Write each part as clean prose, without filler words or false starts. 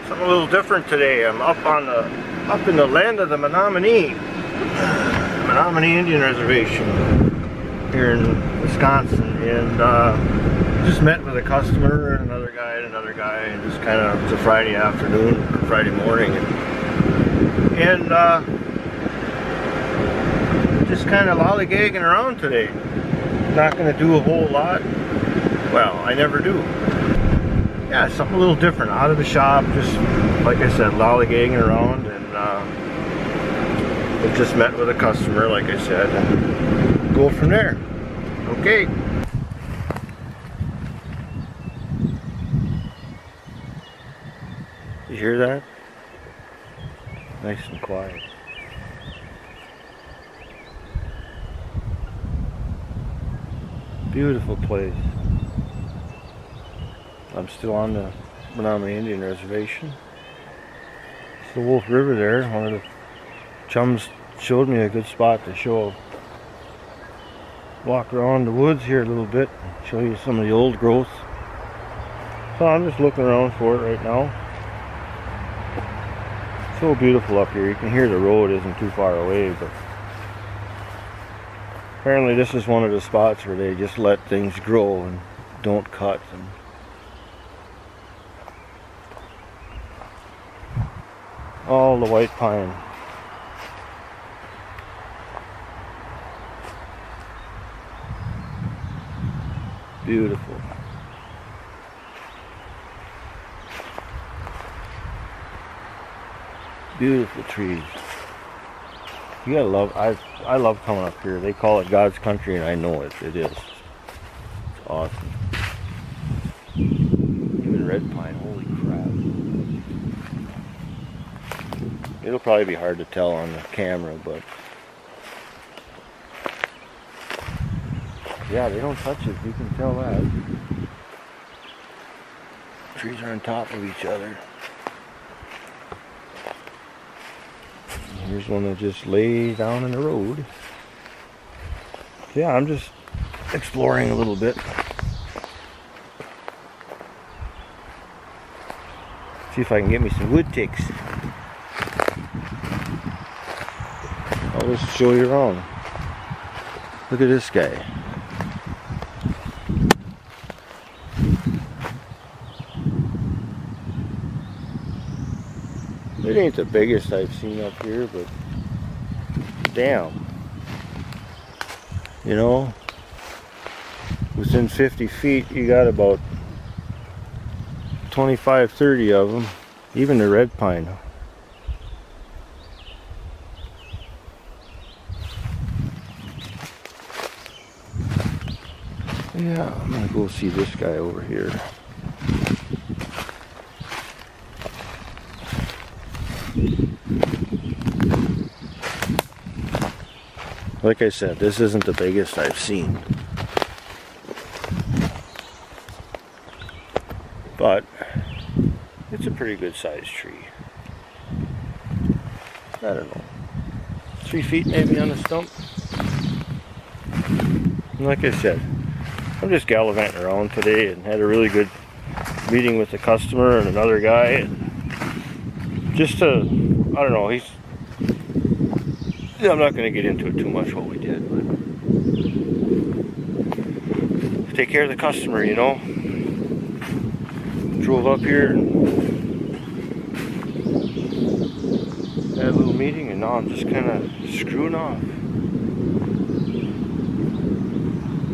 Something a little different today. I'm up in the land of the Menominee, Menominee Indian Reservation here in Wisconsin, and just met with a customer and another guy, and just kind of, it's a Friday afternoon or Friday morning, and just kind of lollygagging around today. Not going to do a whole lot. Well, I never do. Yeah, something a little different, out of the shop, just like I said, lollygagging around, and I just met with a customer, like I said, and go from there. Okay. You hear that? Nice and quiet. Beautiful place. I'm still on the Menominee Indian Reservation. It's the Wolf River there. One of the chums showed me a good spot to show. Walk around the woods here a little bit and show you some of the old growth. So I'm just looking around for it right now. So beautiful up here. You can hear the road isn't too far away, but apparently this is one of the spots where they just let things grow and don't cut. And all the white pine. Beautiful. Beautiful trees. You gotta love, I love coming up here. They call it God's country, and I know it. It is. It's awesome. Even red pine, holy crap. It'll probably be hard to tell on the camera, but yeah, they don't touch it. You can tell that. Trees are on top of each other. Here's one that just lays down in the road. Yeah, I'm just exploring a little bit. See if I can get me some wood ticks. I'll just show you around. Look at this guy. It ain't the biggest I've seen up here, but damn. You know, within 50 feet you got about 25, 30 of them. Even the red pine. Yeah, I'm gonna go see this guy over here. Like I said, this isn't the biggest I've seen, but it's a pretty good sized tree. I don't know, 3 feet maybe on the stump. And like I said, I'm just gallivanting around today and had a really good meeting with the customer and another guy, and just to, I don't know, I'm not going to get into it too much what we did, but take care of the customer, you know. Drove up here and had a little meeting, and now I'm just kind of screwing off.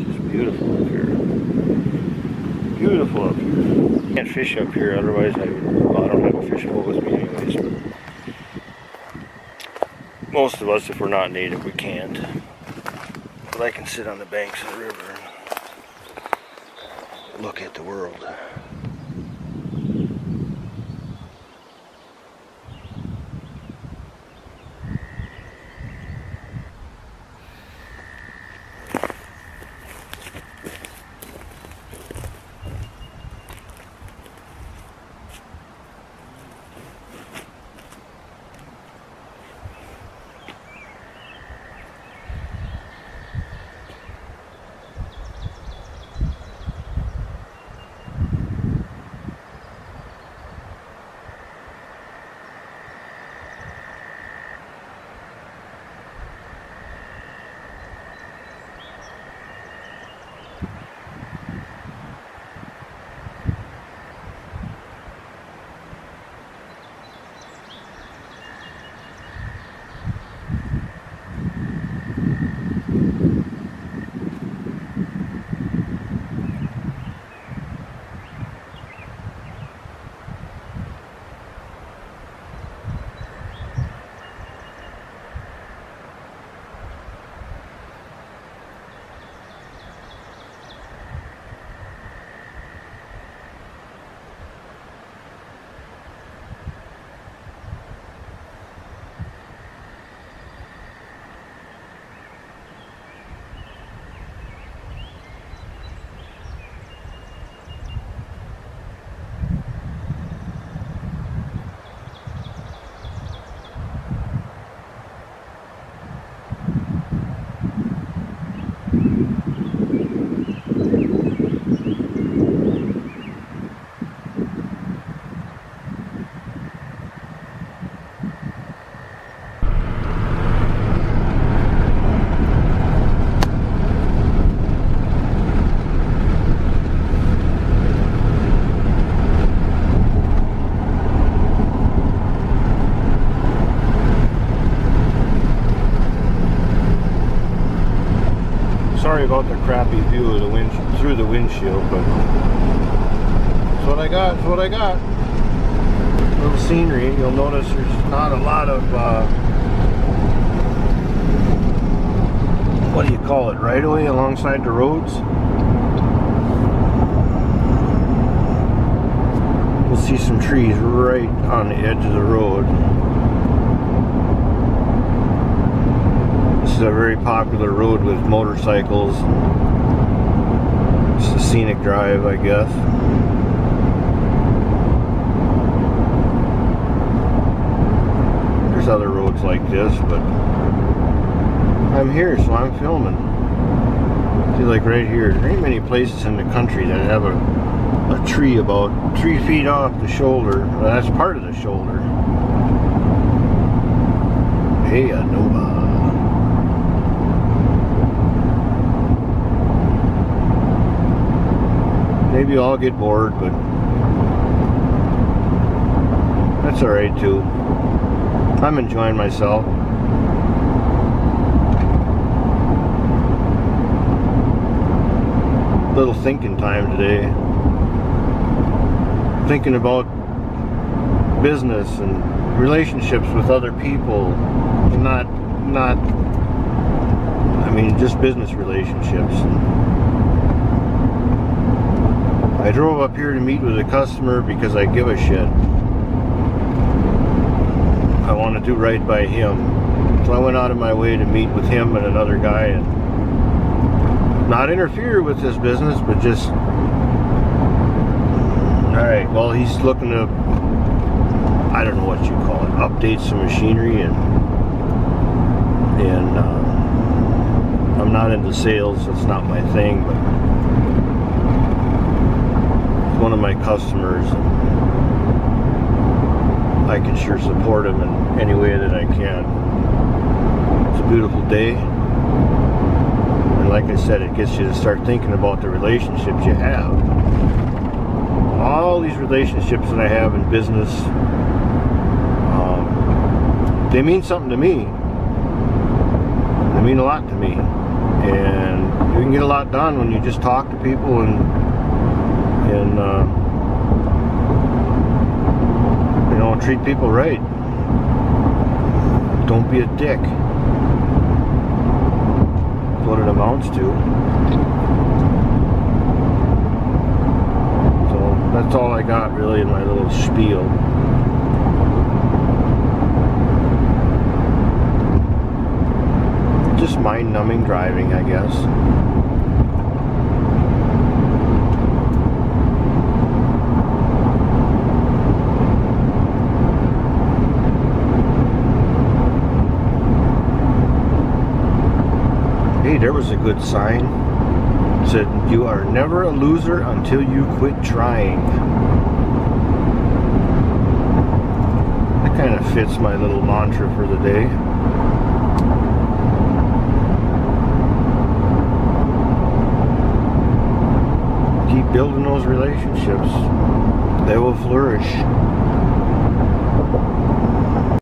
Just beautiful up here. Beautiful up here. Can't fish up here, otherwise I don't have a fishing boat with me anyways. But most of us, if we're not native, we can't. But I can sit on the banks of the river and look at the world. about the crappy view of the wind through the windshield, but that's what I got. That's what I got. A little scenery. You'll notice there's not a lot of what do you call it? Right away alongside the roads. We'll see some trees right on the edge of the road. This is a very popular road with motorcycles. It's a scenic drive, I guess. There's other roads like this, but I'm here, so I'm filming. See, like right here, there ain't many places in the country that have a tree about 3 feet off the shoulder. Well, that's part of the shoulder. Hey, Nova. Maybe I'll get bored, but that's alright too. I'm enjoying myself. Little thinking time today. Thinking about business and relationships with other people. Not I mean, just business relationships. I drove up here to meet with a customer because I give a shit. I want to do right by him. So I went out of my way to meet with him and another guy and not interfere with his business, but just, alright, well, he's looking to, I don't know what you call it, update some machinery, and I'm not into sales, that's not my thing, but it's one of my customers. I can sure support him in any way that I can. It's a beautiful day. Like I said, it gets you to start thinking about the relationships you have. All these relationships that I have in business, they mean something to me. They mean a lot to me. And you can get a lot done when you just talk to people and you know, treat people right. Don't be a dick. What it amounts to. So that's all I got really in my little spiel. Just mind-numbing driving, I guess. Hey, there was a good sign. It said, "You are never a loser until you quit trying." That kind of fits my little mantra for the day. Keep building those relationships. They will flourish.